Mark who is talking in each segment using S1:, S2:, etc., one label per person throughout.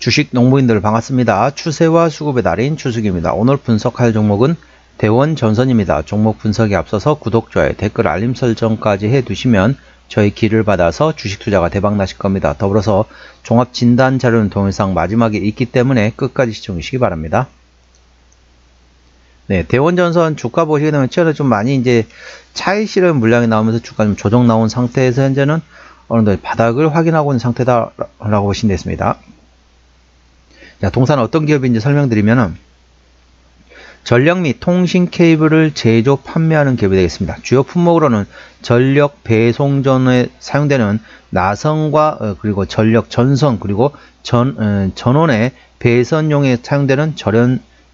S1: 주식 농부인들 반갑습니다. 추세와 수급의 달인 추석입니다. 오늘 분석할 종목은 대원전선입니다. 종목 분석에 앞서서 구독, 좋아요, 댓글, 알림 설정까지 해두시면 저희 길을 받아서 주식 투자가 대박 나실 겁니다. 더불어서 종합 진단 자료는 동영상 마지막에 있기 때문에 끝까지 시청해 주시기 바랍니다. 네, 대원전선 주가 보시게 되면 최근에 좀 많이 이제 차익 실현 물량이 나오면서 주가 좀 조정 나온 상태에서 현재는 어느 정도 바닥을 확인하고 있는 상태다라고 보시면 되겠습니다. 자, 동사는 어떤 기업인지 설명드리면은 전력 및 통신 케이블을 제조 판매하는 기업이 되겠습니다. 주요 품목으로는 전력 배송전에 사용되는 나선과 그리고 전력 전선 그리고 전원의 배선용에 사용되는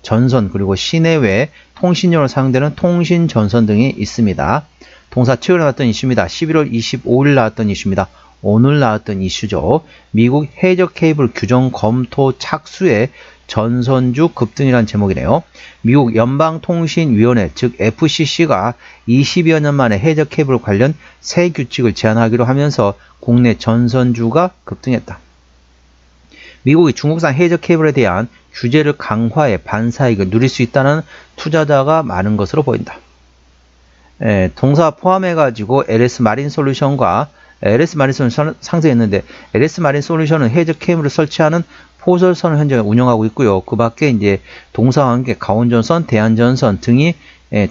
S1: 전선 그리고 시내외 통신용으로 사용되는 통신 전선 등이 있습니다. 동사 최근에 나왔던 이슈입니다. 11월 25일 나왔던 이슈입니다. 오늘 나왔던 이슈죠. 미국 해저 케이블 규정 검토 착수에 전선주 급등이라는 제목이네요. 미국 연방통신위원회 즉 FCC가 20여 년 만에 해저 케이블 관련 새 규칙을 제안하기로 하면서 국내 전선주가 급등했다. 미국이 중국산 해저 케이블에 대한 규제를 강화해 반사이익을 누릴 수 있다는 투자자가 많은 것으로 보인다. 동사 포함해가지고 LS 마린 솔루션과 LS 마린 솔루션은 상세했는데 LS 마린 솔루션은 해저 케이블을 설치하는 포설선을 현재 운영하고 있고요. 그 밖에 이제 동사와 함께 가온전선, 대한전선 등이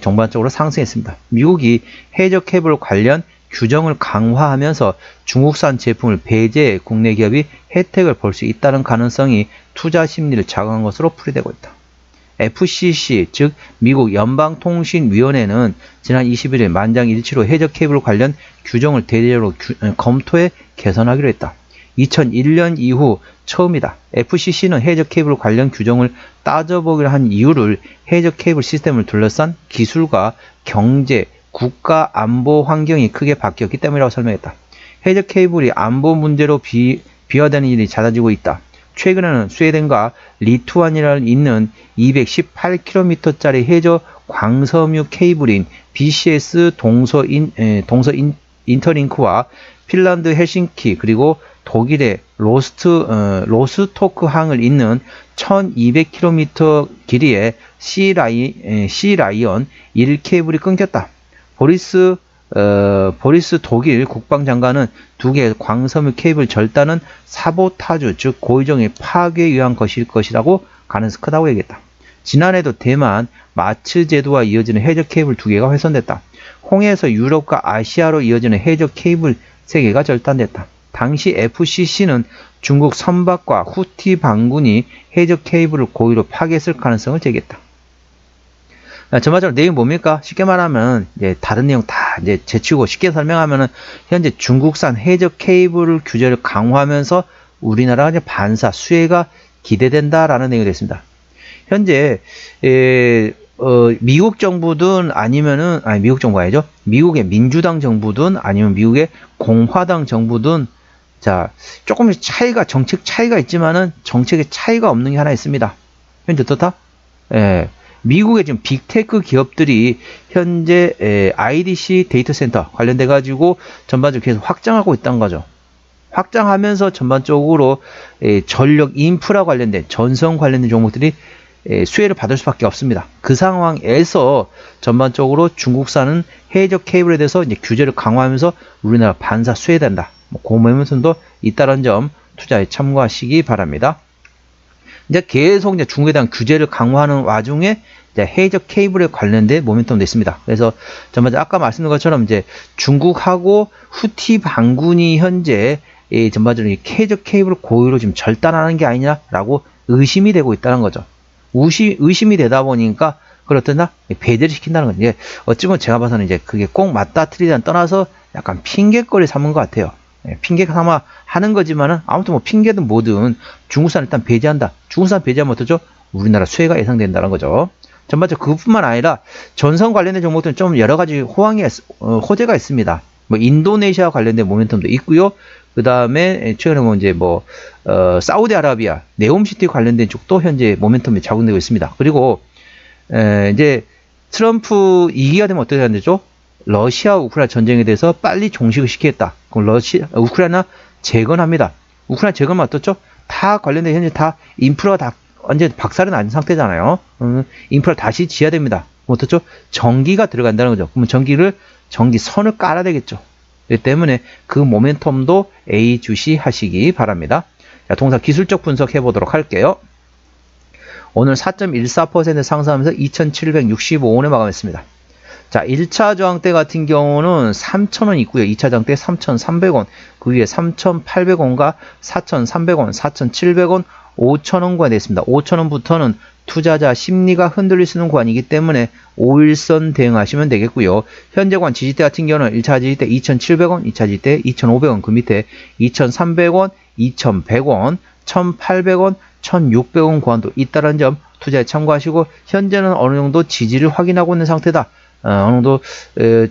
S1: 전반적으로 상승했습니다. 미국이 해저 케이블 관련 규정을 강화하면서 중국산 제품을 배제해 국내 기업이 혜택을 볼 수 있다는 가능성이 투자 심리를 자극한 것으로 풀이되고 있다. FCC 즉 미국 연방통신위원회는 지난 21일 만장일치로 해저 케이블 관련 규정을 대대적으로 검토해 개선하기로 했다. 2001년 이후 처음이다. FCC는 해저 케이블 관련 규정을 따져보기로 한 이유를 해저 케이블 시스템을 둘러싼 기술과 경제, 국가 안보 환경이 크게 바뀌었기 때문이라고 설명했다. 해저 케이블이 안보 문제로 비화되는 일이 잦아지고 있다. 최근에는 스웨덴과 리투아니아에 있는 218km짜리 해저 광섬유 케이블인 BCS 동서 인터링크와 핀란드 헬싱키 그리고 독일의 로스토크 항을 잇는 1200km 길이의 시라이언 1케이블이 끊겼다. 보리스 독일 국방장관은 두 개의 광섬유 케이블 절단은 사보타주 즉 고의적인 파괴에 의한 것일 것이라고 가능성이 크다고 얘기했다. 지난해도 대만 마츠 제도와 이어지는 해저 케이블 두 개가 훼손됐다. 홍해에서 유럽과 아시아로 이어지는 해저 케이블 세 개가 절단됐다. 당시 FCC는 중국 선박과 후티 반군이 해저 케이블을 고의로 파괴했을 가능성을 제기했다. 전반적으로 내용이 뭡니까? 쉽게 말하면 이제 다른 내용 다 이제 제치고 쉽게 설명하면은 현재 중국산 해저 케이블 규제를 강화하면서 우리나라가 이제 반사 수혜가 기대된다라는 내용이 됐습니다. 현재 미국 정부든 아니면은 미국 정부가 아니죠. 미국의 민주당 정부든 아니면 미국의 공화당 정부든 자 조금씩 정책 차이가 있지만은 정책의 차이가 없는 게 하나 있습니다. 현재 어떻다? 미국의 지금 빅테크 기업들이 현재 IDC 데이터 센터 관련돼 가지고 전반적으로 계속 확장하고 있다는 거죠. 확장하면서 전반적으로 전력 인프라 관련된 전선 관련된 종목들이 수혜를 받을 수밖에 없습니다. 그 상황에서 전반적으로 중국산은 해저 케이블에 대해서 이제 규제를 강화하면서 우리나라 반사 수혜된다. 그 모멘텀도 있다는 점 투자에 참고하시기 바랍니다. 이제 계속 이제 중국에 대한 규제를 강화하는 와중에 이제 해저 케이블에 관련된 모멘텀도 있습니다. 그래서 전반적으로 아까 말씀드린 것처럼 이제 중국하고 후티 반군이 현재 전반적으로 이 해저 케이블을 고의로 지금 절단하는 게 아니냐라고 의심이 되고 있다는 거죠. 의심이 되다 보니까 그렇다나 배제를 시킨다는 거죠. 어찌 보면 제가 봐서는 이제 그게 꼭 맞다 틀리다는 떠나서 약간 핑계거리 삼은 것 같아요. 핑계 삼아 하는 거지만은 아무튼 뭐 핑계든 뭐든 중국산 일단 배제한다. 중국산 배제하면 어떠죠? 우리나라 수혜가 예상된다는 거죠. 전반적으로 그뿐만 아니라 전선 관련된 종목들은 좀 여러 가지 호재가 있습니다. 뭐 인도네시아 관련된 모멘텀도 있고요. 그 다음에 최근에 뭐 이제 사우디아라비아 네옴시티 관련된 쪽도 현재 모멘텀이 작용되고 있습니다. 그리고 이제 트럼프 2기가 되면 어떻게 되죠? 러시아 우크라이나 전쟁에 대해서 빨리 종식을 시키겠다. 그럼 우크라이나 재건합니다. 우크라이나 재건만 어떻죠? 다 관련된 현재 다 인프라가 다 완전 박살이 난 상태잖아요. 인프라 다시 지어야 됩니다. 어떻죠? 전기가 들어간다는 거죠. 그러면 전기선을 깔아야 되겠죠. 그렇기 때문에 그 모멘텀도 A 주시하시기 바랍니다. 자, 동사 기술적 분석해 보도록 할게요. 오늘 4.14% 상승하면서 2,765원에 마감했습니다. 자, 1차 저항 때 같은 경우는 3,000원 있고요. 2차 저항 때 3,300원, 그 위에 3,800원과 4,300원, 4,700원, 5,000원과 됐습니다. 5,000원부터는 투자자 심리가 흔들릴 수 있는 구간이기 때문에 5일선 대응하시면 되겠고요. 현재관 지지대 같은 경우는 1차 지지대 2,700원, 2차 지지대 2,500원, 그 밑에 2,300원, 2,100원, 1,800원, 1,600원 구간도 있다는 점 투자에 참고하시고, 현재는 어느 정도 지지를 확인하고 있는 상태다. 어느 정도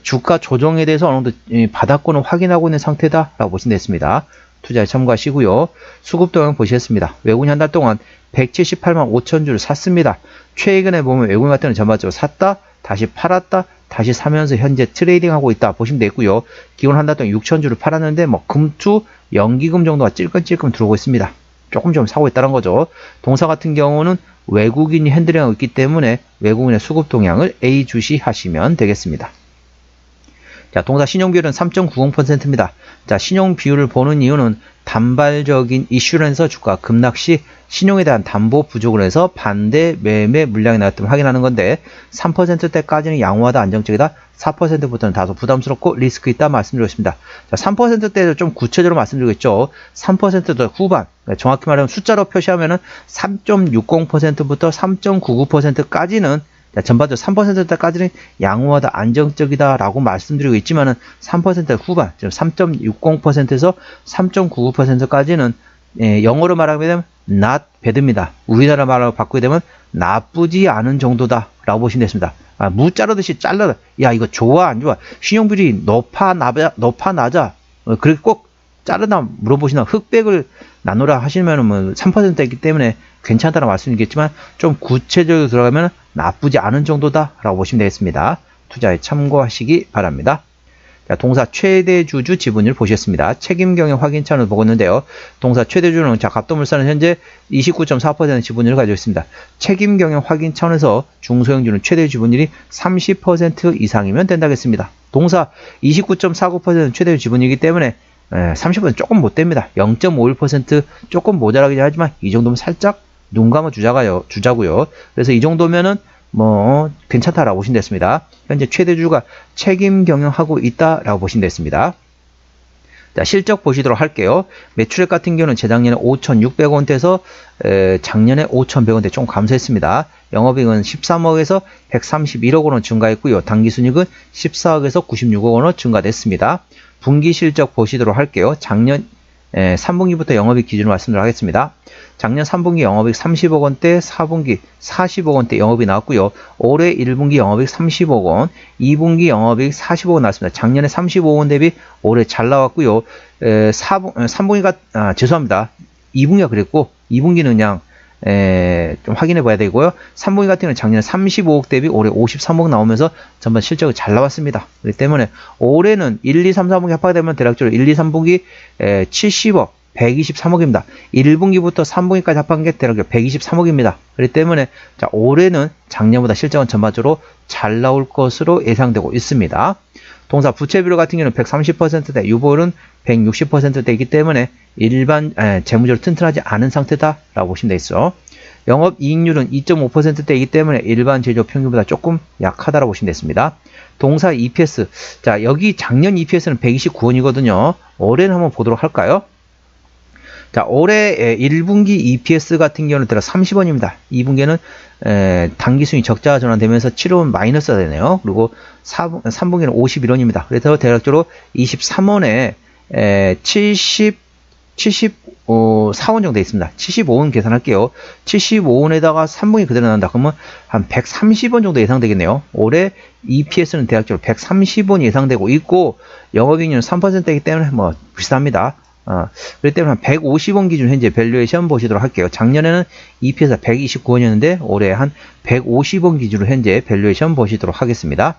S1: 주가 조정에 대해서 어느 정도 바닥권을 확인하고 있는 상태다라고 보시면 되겠습니다. 투자에 참고하시고요. 수급 동향 보시겠습니다. 외국인 한 달 동안 178만 5천 주를 샀습니다. 최근에 보면 외국인 같은 경우는 전반적으로 샀다, 다시 팔았다, 다시 사면서 현재 트레이딩하고 있다 보시면 되고요. 기본 한 달 동안 6천 주를 팔았는데 뭐 금투, 연기금 정도가 찔끔찔끔 들어오고 있습니다. 조금 좀 사고 있다는 거죠. 동사 같은 경우는 외국인이 핸들링하고 있기 때문에 외국인의 수급 동향을 A 주시하시면 되겠습니다. 자, 동사 신용 비율은 3.90%입니다. 자, 신용 비율을 보는 이유는 단발적인 이슈에서 주가 급락 시 신용에 대한 담보 부족을 해서 반대 매매 물량이 나왔음을 확인하는 건데, 3%대까지는 양호하다, 안정적이다, 4%부터는 다소 부담스럽고 리스크 있다 말씀드렸습니다. 자, 3%대에서 좀 구체적으로 말씀드리겠죠. 3%대 후반, 정확히 말하면 숫자로 표시하면은 3.60%부터 3.99%까지는 전반적으로 3%대까지는 양호하다, 안정적이다 라고 말씀드리고 있지만은 3% 후반, 3.60%에서 3.99%까지는 영어로 말하면 not bad입니다. 우리나라 말로 바꾸게 되면 나쁘지 않은 정도다 라고 보시면 되겠습니다. 무 자르듯이 잘라라. 야, 이거 좋아 안 좋아? 신용비율이 높아 낮아? 그렇게 꼭 자르나 물어보시나, 흑백을 나누라 하시면 뭐 3%이기 때문에 괜찮다는 말씀이겠지만, 좀 구체적으로 들어가면 나쁘지 않은 정도다 라고 보시면 되겠습니다. 투자에 참고하시기 바랍니다. 자, 동사 최대주주 지분율 보시겠습니다. 책임경영 확인 차원을 보고 있는데요. 동사 최대주주는 자, 갑도물산은 현재 29.4% 지분율을 가지고 있습니다. 책임경영 확인 차원에서 중소형주는 최대 지분율이 30% 이상이면 된다겠습니다. 동사 29.49% 최대 지분이기 때문에 30% 조금 못 됩니다. 0.51% 조금 모자라긴 하지만 이 정도면 살짝 눈 감아 주자고요. 그래서 이 정도면은 뭐 괜찮다라고 보시면 됐습니다. 현재 최대주가 책임 경영하고 있다라고 보시면 됐습니다. 자, 실적 보시도록 할게요. 매출액 같은 경우는 재작년에 5,600원대에서 작년에 5,100원대 좀 감소했습니다. 영업이익은 13억에서 131억 원은 증가했고요. 당기순이익은 14억에서 96억 원은 증가됐습니다. 분기 실적 보시도록 할게요. 작년 3분기부터 영업이익 기준으로 말씀드리도록 하겠습니다. 작년 3분기 영업이익 30억 원대, 4분기 40억 원대 영업이 나왔고요. 올해 1분기 영업이익 30억 원, 2분기 영업이익 40억 원 나왔습니다. 작년에 35억 원 대비 올해 잘 나왔고요. 3분기가 죄송합니다. 2분기가 그랬고 2분기는 그냥 좀 확인해 봐야 되고요. 3분기 같은 경우는 작년에 35억 대비 올해 53억 나오면서 전반 실적이 잘 나왔습니다. 그렇기 때문에 올해는 1, 2, 3, 4분기 합하게 되면 대략적으로 1, 2, 3분기 70억, 123억입니다. 1분기부터 3분기까지 합한 게 대략적으로 123억입니다. 그렇기 때문에 자, 올해는 작년보다 실적은 전반적으로 잘 나올 것으로 예상되고 있습니다. 동사 부채비율 같은 경우는 130%대, 유보율은 160%대이기 때문에 일반 재무적으로 튼튼하지 않은 상태다라고 보시면 되겠죠. 영업이익률은 2.5%대이기 때문에 일반 제조업 평균보다 조금 약하다라고 보시면 되겠습니다. 동사 EPS, 자, 여기 작년 EPS는 129원이거든요. 올해는 한번 보도록 할까요? 자, 올해 1분기 EPS 같은 경우는 대략 30원입니다. 2분기에는 당기순이 적자 전환되면서 7원 마이너스가 되네요. 그리고 3분기는 51원입니다. 그래서 대략적으로 23원에 74원 정도 있습니다. 75원 계산할게요. 75원에다가 3분기 그대로 나온다. 그러면 한 130원 정도 예상되겠네요. 올해 EPS는 대략적으로 130원 예상되고 있고, 영업이익률은 3%이기 때문에 뭐 비슷합니다. 그렇기 때문에 한 150원 기준 현재 밸류에이션 보시도록 할게요. 작년에는 EPS가 129원이었는데 올해 한 150원 기준으로 현재 밸류에이션 보시도록 하겠습니다.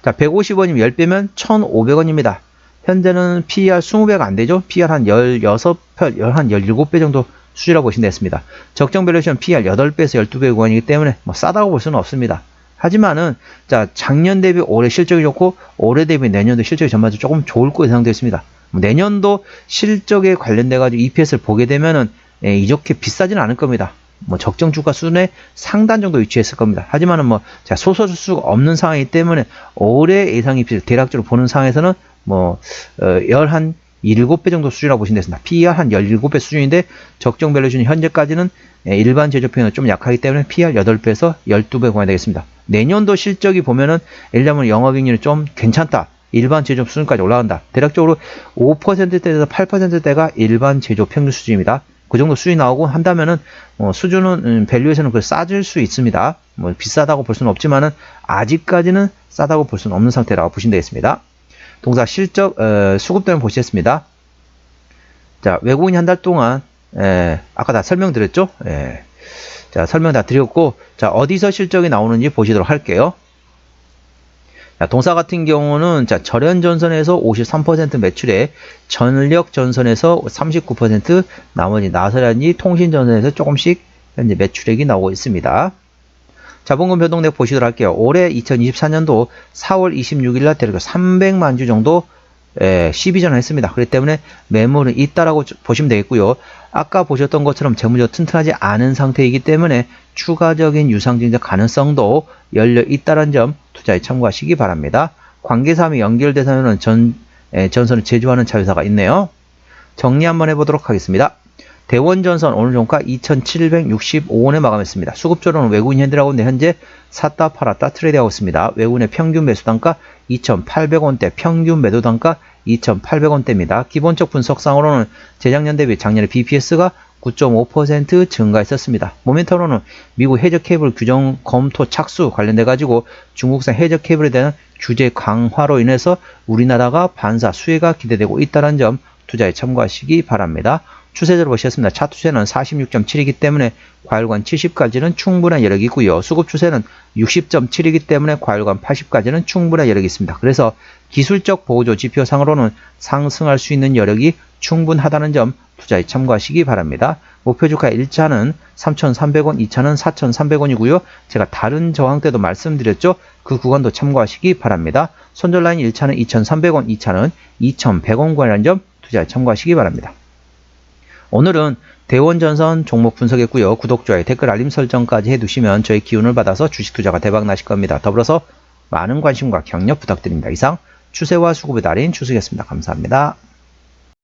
S1: 자, 150원이면 10배면 1,500원입니다. 현재는 PER 20배가 안 되죠. PER 한 16배, 한 17배 정도 수준이라고 보시면 되겠습니다. 적정 밸류에이션 PER 8배에서 12배 구간이기 때문에 뭐 싸다고 볼 수는 없습니다. 하지만은 자 작년 대비 올해 실적이 좋고 올해 대비 내년도 실적이 전반적으로 조금 좋을 거 예상되어 있습니다. 내년도 실적에 관련돼 가지고 EPS를 보게 되면은 이렇게 비싸지는 않을 겁니다. 뭐 적정 주가 수준의 상단 정도 위치했을 겁니다. 하지만은 뭐 자 솟아줄 수가 없는 상황이기 때문에 올해 예상 EPS 대략적으로 보는 상황에서는 뭐 한 17배 정도 수준이라고 보시면 되겠습니다. PER 한 17배 수준인데 적정 밸류에이션이 현재까지는 일반 제조평은 좀 약하기 때문에 PER 8배에서 12배 구간이 되겠습니다. 내년도 실적이 보면은 예를 들면 영업이익률이 좀 괜찮다. 일반 제조 수준까지 올라간다. 대략적으로 5%대에서 8%대가 일반 제조 평균 수준입니다. 그 정도 수준이 나오고 한다면은 수준은 밸류에서는 그 싸질 수 있습니다. 뭐 비싸다고 볼 수는 없지만은 아직까지는 싸다고 볼 수는 없는 상태라고 보시면 되겠습니다. 동사 실적 수급되면 보시겠습니다. 자 외국인이 한 달 동안 아까 다 설명드렸죠. 자 설명 다 드렸고 자 어디서 실적이 나오는지 보시도록 할게요. 자, 동사 같은 경우는 자 절연 전선에서 53% 매출에 전력 전선에서 39% 나머지 나서란지 통신 전선에서 조금씩 현재 매출액이 나오고 있습니다. 자본금 변동액 보시도록 할게요. 올해 2024년도 4월 26일 날 대략 300만 주 정도 시비전을 했습니다. 그렇기 때문에 매물은 있다라고 보시면 되겠고요. 아까 보셨던 것처럼 재무제로 튼튼하지 않은 상태이기 때문에 추가적인 유상증자 가능성도 열려 있다는 점 투자에 참고하시기 바랍니다. 관계사항이 연결돼서는 전선을 제조하는 자회사가 있네요. 정리 한번 해보도록 하겠습니다. 대원전선 오늘 종가 2,765원에 마감했습니다. 수급조로는 외국인 현대라고 하는데 현재 샀다 팔았다 트레이드하고 있습니다. 외국인의 평균 매수 단가 2,800원대, 평균 매도 단가 2,800원대입니다. 기본적 분석상으로는 재작년 대비 작년에 BPS가 9.5% 증가했었습니다. 모멘텀으로는 미국 해저 케이블 규정 검토 착수 관련돼 가지고 중국산 해저 케이블에 대한 규제 강화로 인해서 우리나라가 반사 수혜가 기대되고 있다는 점 투자에 참고하시기 바랍니다. 추세대로 보셨습니다. 차트 추세는 46.7이기 때문에 과열관 70까지는 충분한 여력이 있고요. 수급 추세는 60.7이기 때문에 과열관 80까지는 충분한 여력이 있습니다. 그래서 기술적 보조 지표상으로는 상승할 수 있는 여력이 충분하다는 점 투자에 참고하시기 바랍니다. 목표 주가 1차는 3,300원, 2차는 4,300원이고요. 제가 다른 저항 때도 말씀드렸죠. 그 구간도 참고하시기 바랍니다. 손절 라인 1차는 2,300원, 2차는 2,100원 구간이라는 점 투자에 참고하시기 바랍니다. 오늘은 대원전선 종목 분석했고요. 구독, 좋아요, 댓글, 알림 설정까지 해두시면 저의 기운을 받아서 주식 투자가 대박 나실 겁니다. 더불어서 많은 관심과 격려 부탁드립니다. 이상 추세와 수급의 달인 추석이었습니다. 감사합니다.